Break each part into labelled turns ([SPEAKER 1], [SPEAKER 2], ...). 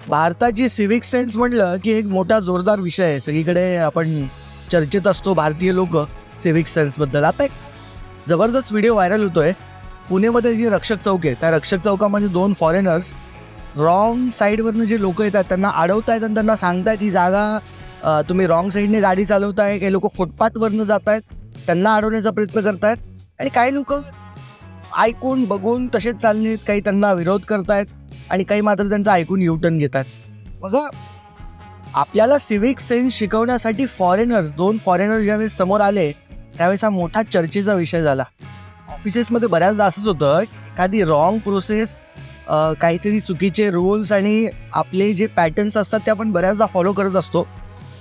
[SPEAKER 1] भारताची civic sense म्हटलं की एक मोठा जोरदार विषय आहे. सगळीकडे आपण चर्चेत असतो भारतीय लोक सिव्हिक सेन्सबद्दल. आता एक जबरदस्त व्हिडिओ व्हायरल होतोय. पुणेमध्ये जी रक्षक चौक आहे त्या रक्षक चौकामध्ये 2 फॉरेनर्स रॉंग साईडवरनं जे लोक येतात त्यांना अडवतायत आणि त्यांना सांगतायत ही जागा तुम्ही रॉंग साईडने गाडी चालवताय. काही लोक फुटपाथवरनं जात आहेत, त्यांना अडवण्याचा प्रयत्न करतायत आणि काही लोक ऐकून बघून तसेच चालले, काही त्यांना विरोध करतायत आणि काही मात्र त्यांचं ऐकून युटर्न घेतात. बघा, आपल्याला सिव्हिक सेन्स शिकवण्यासाठी 2 फॉरेनर्स ज्यावेळेस समोर आले त्यावेळेस हा मोठा चर्चेचा विषय झाला. ऑफिसेसमध्ये बऱ्याचदा असंच होतं, एखादी रॉंग प्रोसेस, काहीतरी चुकीचे रूल्स आणि आपले जे पॅटर्न्स असतात ते आपण बऱ्याचदा फॉलो करत असतो.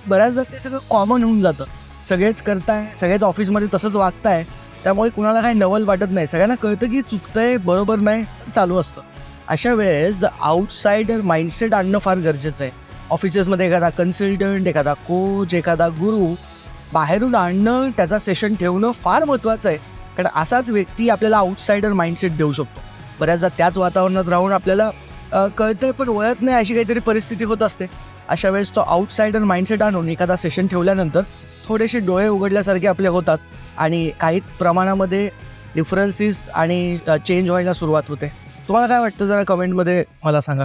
[SPEAKER 1] बऱ्याचदा ते सगळं कॉमन होऊन जातं. सगळेच करताय, सगळेच ऑफिसमध्ये तसंच वागताय, त्यामुळे कुणाला काही नवल वाटत नाही. सगळ्यांना कळतं की चुकतंय, बरोबर नाही, चालू असतं. अशा वेळेस आउटसाइडर माइंडसेट आणणं फार गरजेचं आहे. ऑफिसेसमध्ये एखादा कन्सल्टंट, एखादा कोच, एखादा गुरु बाहेरून आणणं, त्याचा सेशन ठेवणं फार महत्त्वाचं आहे. कारण असाच व्यक्ती आपल्याला आउटसाइडर माइंडसेट देऊ शकतो. बऱ्याचदा त्याच वातावरणात राहून आपल्याला कळतंय पण वळत नाही, अशी काहीतरी परिस्थिती होत असते. अशा वेळेस तो आउटसाइडर माइंडसेट आणून एखादा सेशन ठेवल्यानंतर थोडेसे डोळे उघडल्यासारखे आपले होतात आणि काही प्रमाणामध्ये डिफरन्सेस आणि चेंज व्हायला सुरुवात होते. तुम्हाला काय वाटतं, जरा कमेंटमध्ये मला सांगा.